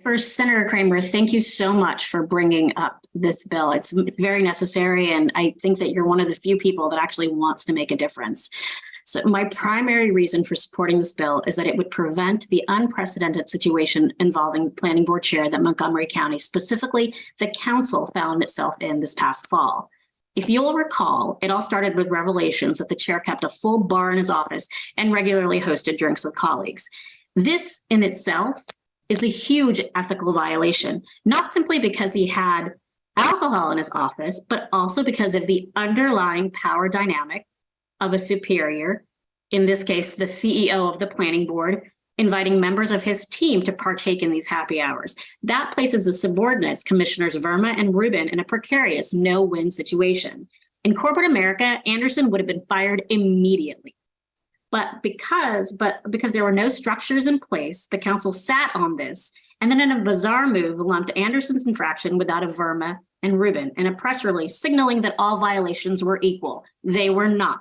First, Senator Kramer, thank you so much for bringing up this bill. It's very necessary, and I think that you're one of the few people that actually wants to make a difference. So my primary reason for supporting this bill is that it would prevent the unprecedented situation involving planning board chair that Montgomery County, specifically the council, found itself in this past fall. If you'll recall, it all started with revelations that the chair kept a full bar in his office and regularly hosted drinks with colleagues. This in itself is a huge ethical violation, not simply because he had alcohol in his office, but also because of the underlying power dynamic of a superior, in this case, the CEO of the planning board, inviting members of his team to partake in these happy hours. That places the subordinates, Commissioners Verma and Rubin, in a precarious no-win situation. In corporate America, Anderson would have been fired immediately. But because there were no structures in place, the council sat on this, and then in a bizarre move, lumped Anderson's infraction with that of Verma and Rubin in a press release signaling that all violations were equal. They were not.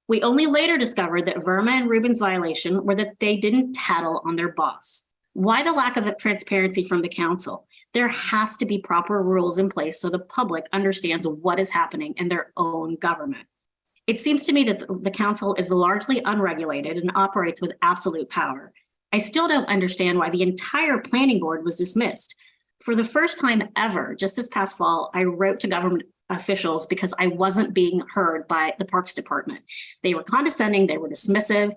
We only later discovered that Verma and Rubin's violation were that they didn't tattle on their boss. Why the lack of transparency from the council? There has to be proper rules in place so the public understands what is happening in their own government. It seems to me that the council is largely unregulated and operates with absolute power. I still don't understand why the entire planning board was dismissed. For the first time ever, just this past fall, I wrote to government officials because I wasn't being heard by the Parks Department. They were condescending, they were dismissive,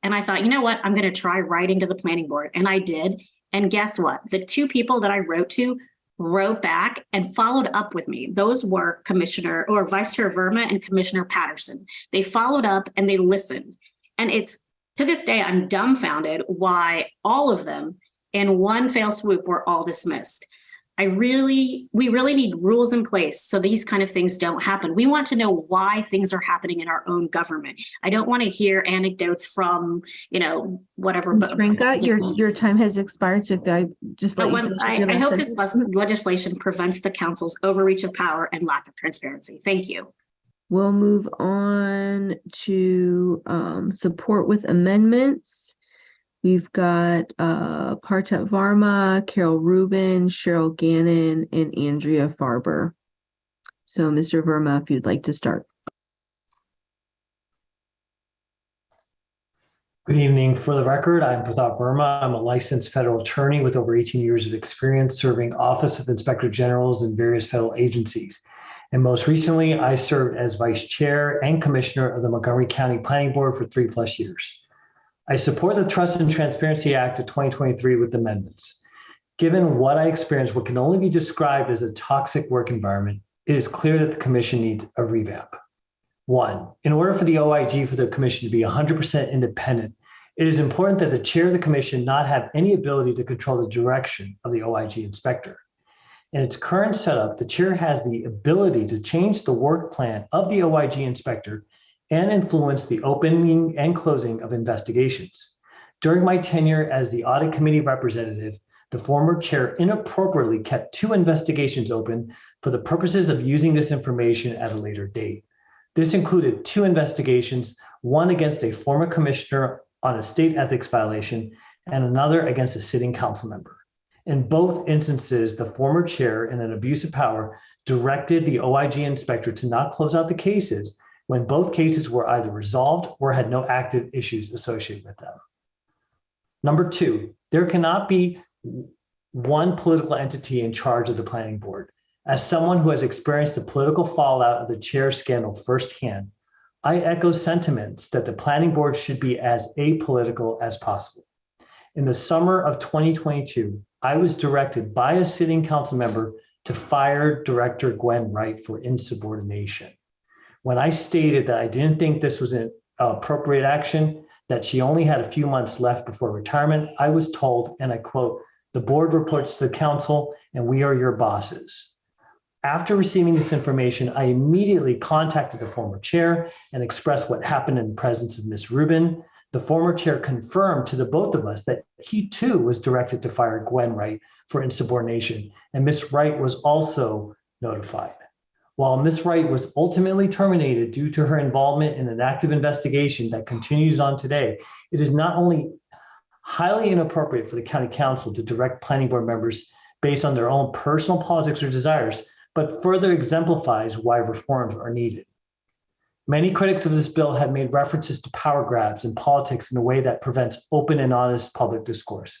and I thought, you know what, I'm going to try writing to the planning board, and I did. And guess what? The two people that I wrote to wrote back and followed up with me. Those were Commissioner or Vice Chair Verma and Commissioner Patterson. They followed up and they listened. And it's to this day, I'm dumbfounded why all of them in one fell swoop were all dismissed. We really need rules in place so these kind of things don't happen. We want to know why things are happening in our own government. I don't want to hear anecdotes from, whatever. Ms. Branca, your time has expired. So if I just let you I hope this legislation prevents the council's overreach of power and lack of transparency. Thank you. We'll move on to support with amendments. We've got Partet Varma, Carol Rubin, Cheryl Gannon, and Andrea Farber. So, Mr. Verma, if you'd like to start. Good evening. For the record, I'm Partet Varma. I'm a licensed federal attorney with over 18 years of experience serving Office of Inspector Generals in various federal agencies. And most recently, I served as Vice Chair and Commissioner of the Montgomery County Planning Board for 3+ years. I support the Trust and Transparency Act of 2023 with amendments. Given what I experienced, what can only be described as a toxic work environment, it is clear that the Commission needs a revamp. 1, in order for the OIG for the Commission to be 100% independent, it is important that the Chair of the Commission not have any ability to control the direction of the OIG inspector. In its current setup, the Chair has the ability to change the work plan of the OIG inspector and influence the opening and closing of investigations. During my tenure as the Audit Committee representative, the former chair inappropriately kept 2 investigations open for the purposes of using this information at a later date. This included 2 investigations, one against a former commissioner on a state ethics violation and another against a sitting council member. In both instances, the former chair, in an abuse of power, directed the OIG inspector to not close out the cases when both cases were either resolved or had no active issues associated with them. Number 2, there cannot be one political entity in charge of the planning board. As someone who has experienced the political fallout of the chair scandal firsthand, I echo sentiments that the planning board should be as apolitical as possible. In the summer of 2022, I was directed by a sitting council member to fire Director Gwen Wright for insubordination. When I stated that I didn't think this was an appropriate action, that she only had a few months left before retirement, I was told, and I quote, "The board reports to the council and we are your bosses." After receiving this information, I immediately contacted the former chair and expressed what happened in the presence of Ms. Rubin. The former chair confirmed to the both of us that he too was directed to fire Gwen Wright for insubordination, and Ms. Wright was also notified. While Ms. Wright was ultimately terminated due to her involvement in an active investigation that continues on today, it is not only highly inappropriate for the county council to direct planning board members based on their own personal politics or desires, but further exemplifies why reforms are needed. Many critics of this bill have made references to power grabs and politics in a way that prevents open and honest public discourse.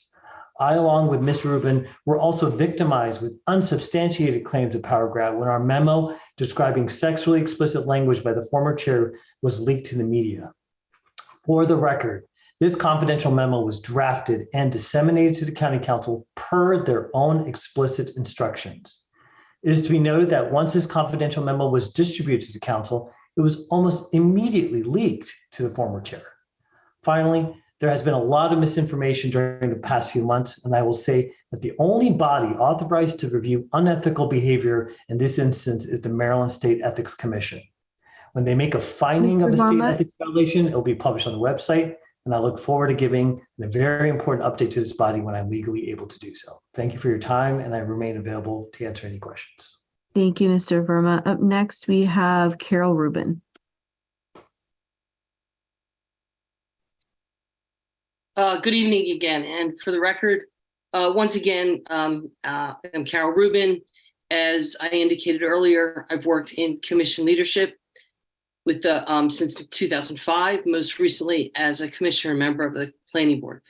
I, along with Mr. Rubin, were also victimized with unsubstantiated claims of power grab when our memo describing sexually explicit language by the former chair was leaked to the media. For the record, this confidential memo was drafted and disseminated to the county council per their own explicit instructions. It is to be noted that once this confidential memo was distributed to the council, it was almost immediately leaked to the former chair. Finally, there has been a lot of misinformation during the past few months, and I will say that the only body authorized to review unethical behavior in this instance is the Maryland State Ethics Commission. When they make a finding of a state ethics violation, it will be published on the website, and I look forward to giving a very important update to this body when I'm legally able to do so. Thank you for your time, and I remain available to answer any questions. Thank you, Mr. Verma. Up next, we have Cheryl Rubin. Good evening again. And for the record, once again, I'm Cheryl Rubin. As I indicated earlier, I've worked in commission leadership with the since 2005, most recently as a commissioner and member of the planning board.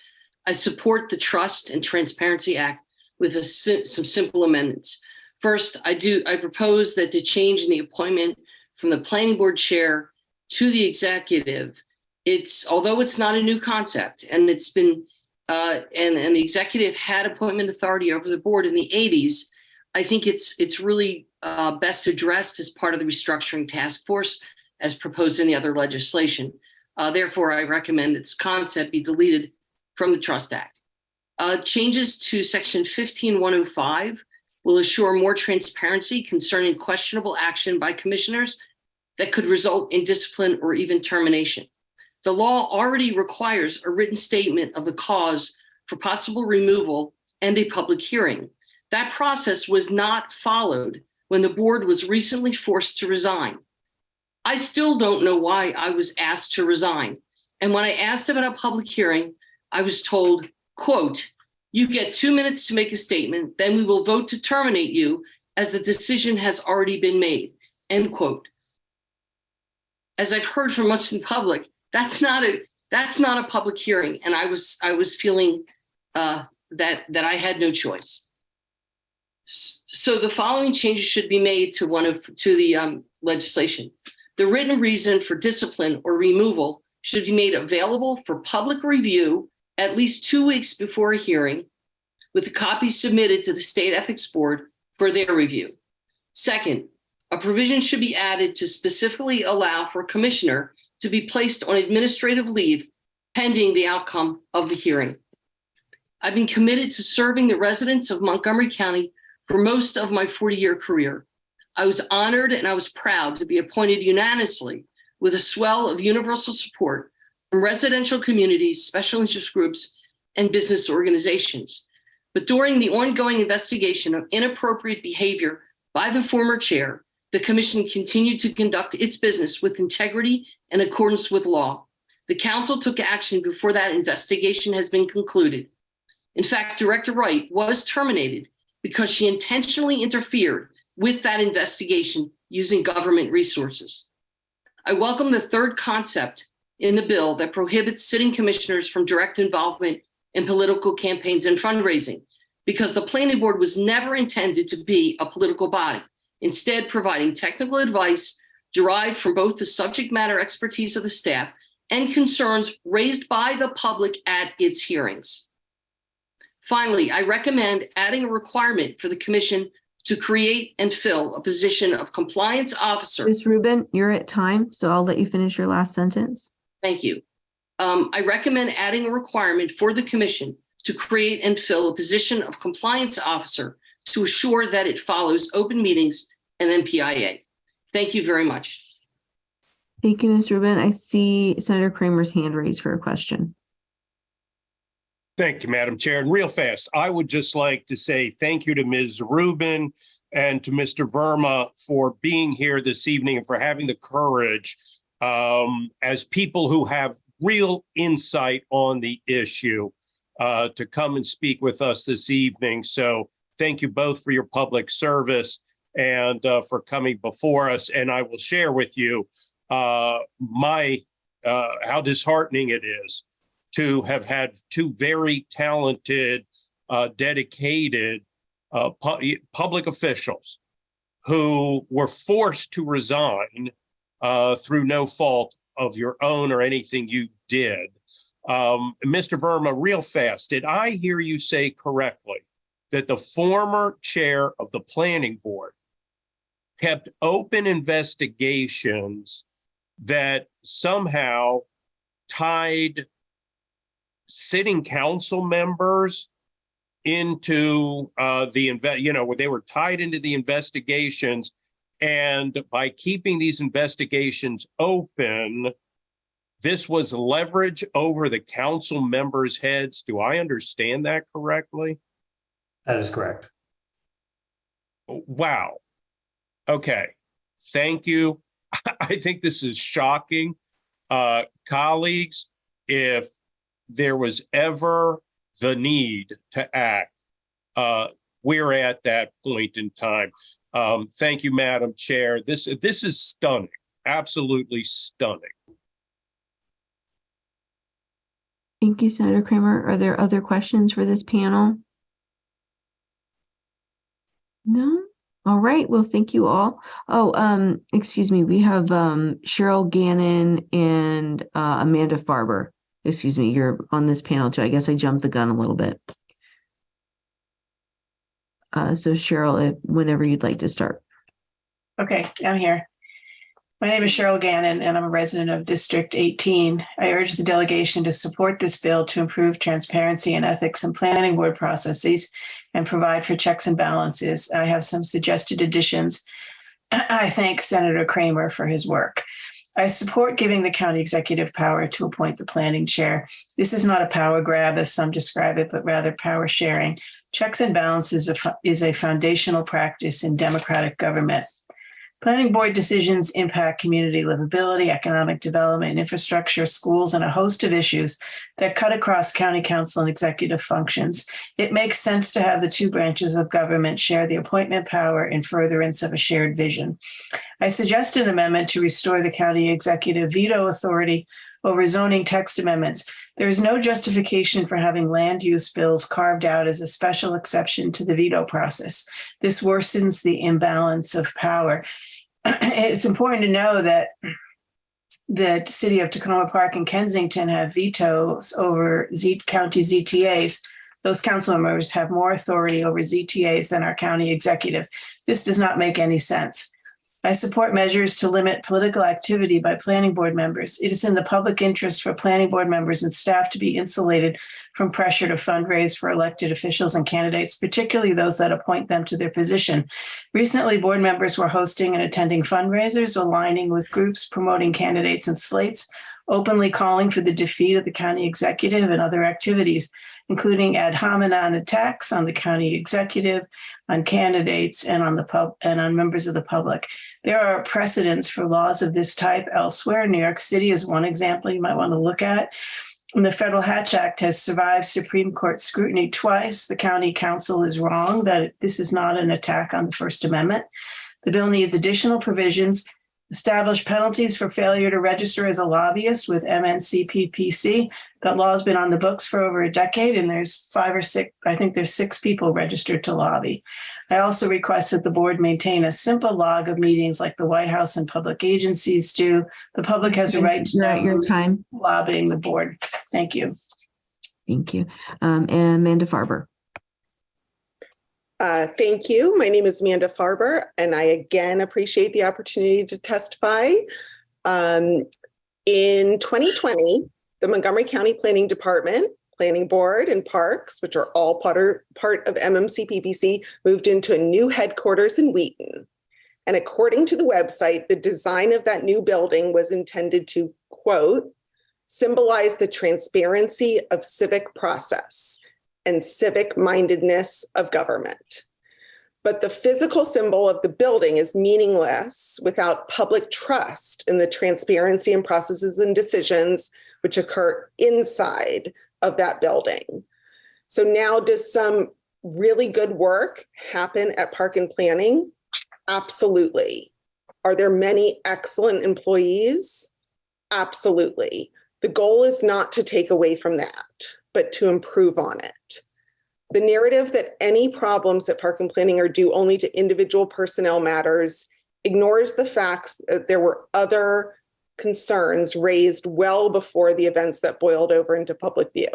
I support the Trust and Transparency Act with some simple amendments. First, I propose that the change in the appointment from the planning board chair to the executive, although it's not a new concept, and it's been and the executive had appointment authority over the board in the 80s. I think it's really best addressed as part of the restructuring task force as proposed in the other legislation. Therefore, I recommend this concept be deleted from the Trust Act. Changes to Section 15105 will assure more transparency concerning questionable action by commissioners that could result in discipline or even termination. The law already requires a written statement of the cause for possible removal and a public hearing. That process was not followed when the board was recently forced to resign. I still don't know why I was asked to resign. And when I asked about a public hearing, I was told, quote, "You get 2 minutes to make a statement, then we will vote to terminate you as the decision has already been made," end quote. As I've heard from much in public, that's not a public hearing, and I was feeling that I had no choice. So the following changes should be made to the legislation. The written reason for discipline or removal should be made available for public review at least 2 weeks before a hearing, with a copy submitted to the State Ethics Board for their review. Second, a provision should be added to specifically allow for a commissioner to be placed on administrative leave pending the outcome of the hearing. I've been committed to serving the residents of Montgomery County for most of my 40-year career. I was honored and I was proud to be appointed unanimously with a swell of universal support from residential communities, special interest groups, and business organizations. But during the ongoing investigation of inappropriate behavior by the former chair, the commission continued to conduct its business with integrity and accordance with law. The council took action before that investigation has been concluded. In fact, Director Wright was terminated because she intentionally interfered with that investigation using government resources. I welcome the third concept in the bill that prohibits sitting commissioners from direct involvement in political campaigns and fundraising, because the planning board was never intended to be a political body, instead providing technical advice derived from both the subject matter expertise of the staff and concerns raised by the public at its hearings. Finally, I recommend adding a requirement for the commission to create and fill a position of compliance officer. Ms. Rubin, you're at time, so I'll let you finish your last sentence. Thank you. I recommend adding a requirement for the commission to create and fill a position of compliance officer to assure that it follows open meetings and MPIA. Thank you very much. Thank you, Ms. Rubin. I see Senator Kramer's hand raised for a question. Thank you, Madam Chair. And real fast, I would just like to say thank you to Ms. Rubin and to Mr. Verma for being here this evening and for having the courage as people who have real insight on the issue to come and speak with us this evening. So thank you both for your public service and for coming before us. And I will share with you how disheartening it is to have had two very talented, dedicated public officials who were forced to resign through no fault of your own or anything you did. Mr. Verma, real fast, did I hear you say correctly that the former chair of the planning board kept open investigations that somehow tied sitting council members into where they were tied into the investigations, and by keeping these investigations open, this was leverage over the council members' heads? Do I understand that correctly? That is correct. Wow. Okay. Thank you. I think this is shocking. Colleagues, if there was ever the need to act, we're at that point in time. Thank you, Madam Chair. This is stunning, absolutely stunning. Thank you, Senator Kramer. Are there other questions for this panel? No? All right. Well, thank you all. Oh, excuse me. We have Cheryl Gannon and Amanda Farber. Excuse me. You're on this panel too. I guess I jumped the gun a little bit. So Cheryl, whenever you'd like to start. Okay, I'm here. My name is Cheryl Gannon, and I'm a resident of District 18. I urge the delegation to support this bill to improve transparency and ethics in planning board processes and provide for checks and balances. I have some suggested additions. I thank Senator Kramer for his work. I support giving the county executive power to appoint the planning chair. This is not a power grab, as some describe it, but rather power sharing. Checks and balances is a foundational practice in democratic government. Planning board decisions impact community livability, economic development, infrastructure, schools, and a host of issues that cut across county council and executive functions. It makes sense to have the two branches of government share the appointment power in furtherance of a shared vision. I suggest an amendment to restore the county executive veto authority over zoning text amendments. There is no justification for having land use bills carved out as a special exception to the veto process. This worsens the imbalance of power. It's important to know that the city of Tacoma Park and Kensington have vetoes over county ZTAs. Those council members have more authority over ZTAs than our county executive. This does not make any sense. I support measures to limit political activity by planning board members. It is in the public interest for planning board members and staff to be insulated from pressure to fundraise for elected officials and candidates, particularly those that appoint them to their position. Recently, board members were hosting and attending fundraisers, aligning with groups promoting candidates and slates, openly calling for the defeat of the county executive and other activities, including ad hominem attacks on the county executive, on candidates, and on members of the public. There are precedents for laws of this type elsewhere. New York City is one example you might want to look at. And the Federal Hatch Act has survived Supreme Court scrutiny twice. The county council is wrong that this is not an attack on the First Amendment. The bill needs additional provisions, establish penalties for failure to register as a lobbyist with MNCPPC. That law has been on the books for over a decade, and there's 5 or 6, I think there's 6 people registered to lobby. I also request that the board maintain a simple log of meetings like the White House and public agencies do. The public has a right to know your time lobbying the board. Thank you. Thank you. And Amanda Farber. Thank you. My name is Amanda Farber, and I again appreciate the opportunity to testify. In 2020, the Montgomery County Planning Department, Planning Board, and Parks, which are all part of MMCPPC, moved into a new headquarters in Wheaton. And according to the website, the design of that new building was intended to, quote, symbolize the transparency of civic process and civic mindedness of government. But the physical symbol of the building is meaningless without public trust in the transparency and processes and decisions which occur inside of that building. So now, does some really good work happen at Park and Planning? Absolutely. Are there many excellent employees? Absolutely. The goal is not to take away from that, but to improve on it. The narrative that any problems at Park and Planning are due only to individual personnel matters ignores the facts that there were other concerns raised well before the events that boiled over into public view.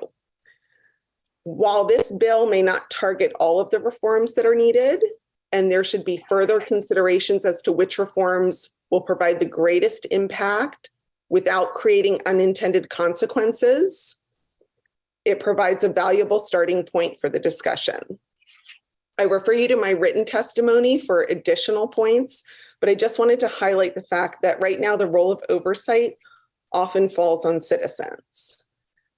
While this bill may not target all of the reforms that are needed, and there should be further considerations as to which reforms will provide the greatest impact without creating unintended consequences, it provides a valuable starting point for the discussion. I refer you to my written testimony for additional points, but I just wanted to highlight the fact that right now the role of oversight often falls on citizens.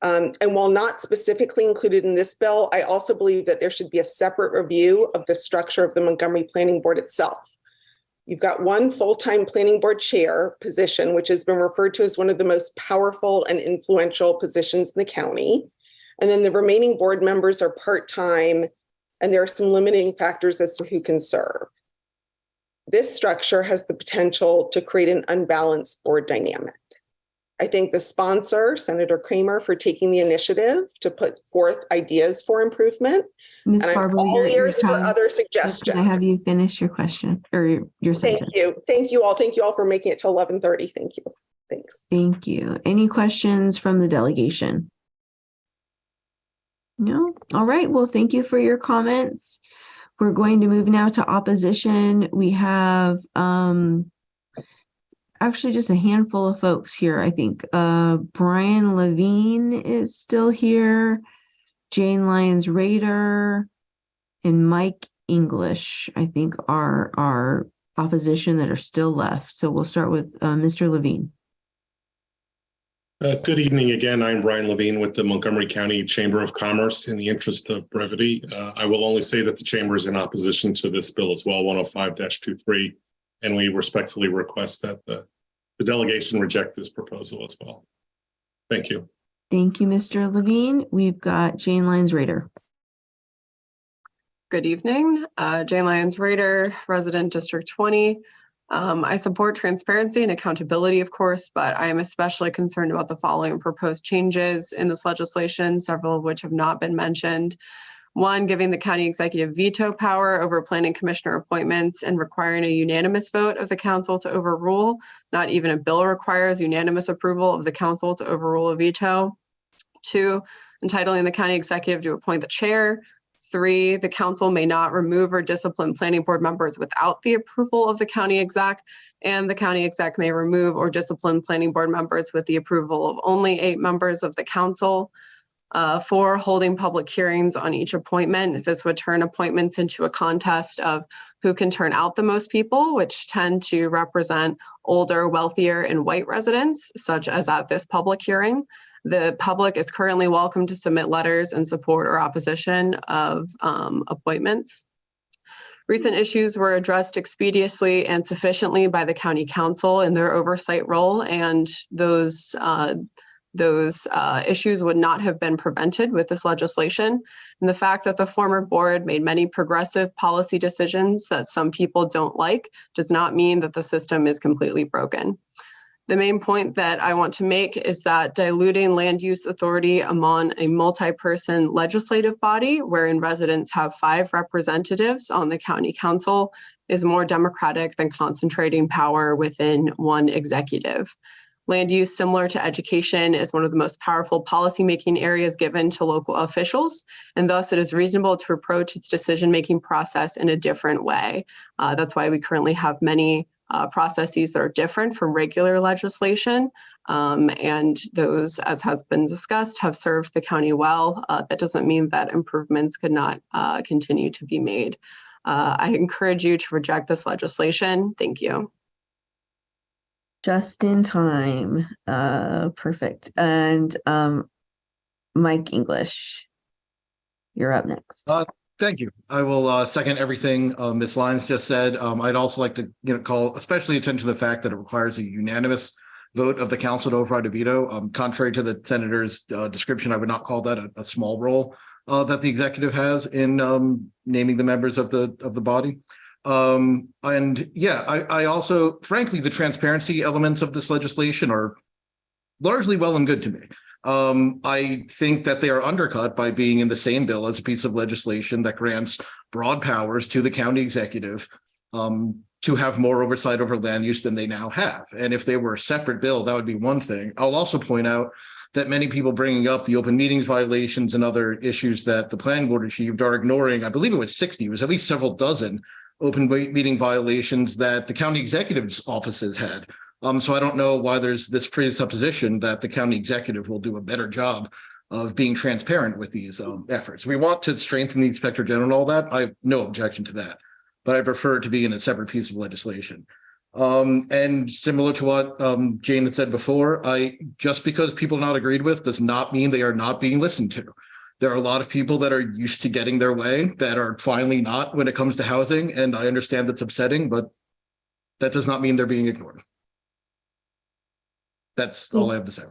And while not specifically included in this bill, I also believe that there should be a separate review of the structure of the Montgomery Planning Board itself. You've got one full-time planning board chair position, which has been referred to as one of the most powerful and influential positions in the county. And then the remaining board members are part-time, and there are some limiting factors as to who can serve. This structure has the potential to create an unbalanced board dynamic. I thank the sponsor, Senator Kramer, for taking the initiative to put forth ideas for improvement. Ms. And I'm Farber, all ears for time. other suggestions. Can I have you finish your question or your sentence? Thank you. Thank you all. Thank you all for making it till 11:30. Thank you. Thanks. Thank you. Any questions from the delegation? No? All right. Well, thank you for your comments. We're going to move now to opposition. We have actually just a handful of folks here, I think. Brian Levine is still here. Jane Lyons Rader and Mike English, I think, are our opposition that are still left. So we'll start with Mr. Levine. Good evening again. I'm Brian Levine with the Montgomery County Chamber of Commerce. In the interest of brevity, I will only say that the Chamber is in opposition to this bill as well, 105-23, and we respectfully request that the delegation reject this proposal as well. Thank you. Thank you, Mr. Levine. We've got Jane Lyons Rader. Good evening. Jane Lyons Rader, resident District 20. I support transparency and accountability, of course, but I am especially concerned about the following proposed changes in this legislation, several of which have not been mentioned. One, giving the county executive veto power over planning commissioner appointments and requiring a unanimous vote of the council to overrule. Not even a bill requires unanimous approval of the council to overrule a veto. Two, entitling the county executive to appoint the chair. Three, the council may not remove or discipline planning board members without the approval of the county exec, and the county exec may remove or discipline planning board members with the approval of only 8 members of the council. 4, holding public hearings on each appointment. This would turn appointments into a contest of who can turn out the most people, which tend to represent older, wealthier, and white residents, such as at this public hearing. The public is currently welcome to submit letters in support or opposition of appointments. Recent issues were addressed expeditiously and sufficiently by the county council in their oversight role, and those issues would not have been prevented with this legislation. And the fact that the former board made many progressive policy decisions that some people don't like does not mean that the system is completely broken. The main point that I want to make is that diluting land use authority among a multi-person legislative body, wherein residents have 5 representatives on the county council, is more democratic than concentrating power within one executive. Land use, similar to education, is one of the most powerful policymaking areas given to local officials, and thus it is reasonable to approach its decision-making process in a different way. That's why we currently have many processes that are different from regular legislation, and those, as has been discussed, have served the county well. That doesn't mean that improvements could not continue to be made. I encourage you to reject this legislation. Thank you. Just in time. Perfect. And Mike English, you're up next. Thank you. I will second everything Ms. Lyons just said. I'd also like to call especially attention to the fact that it requires a unanimous vote of the council to override a veto. Contrary to the senator's description, I would not call that a small role. that the executive has in naming the members of the body. And yeah, I also, frankly, the transparency elements of this legislation are largely well and good to me. I think that they are undercut by being in the same bill as a piece of legislation that grants broad powers to the county executive to have more oversight over land use than they now have. And if they were a separate bill, that would be one thing. I'll also point out that many people bringing up the open meetings violations and other issues that the planning board achieved are ignoring, I believe it was 60, it was at least several dozen open meeting violations that the county executive's offices had. So I don't know why there's this presupposition that the county executive will do a better job of being transparent with these efforts. We want to strengthen the inspector general and all that. I have no objection to that, but I prefer it to be in a separate piece of legislation. And similar to what Jane had said before, just because people are not agreed with does not mean they are not being listened to. There are a lot of people that are used to getting their way that are finally not when it comes to housing. And I understand that's upsetting, but that does not mean they're being ignored. That's all I have to say.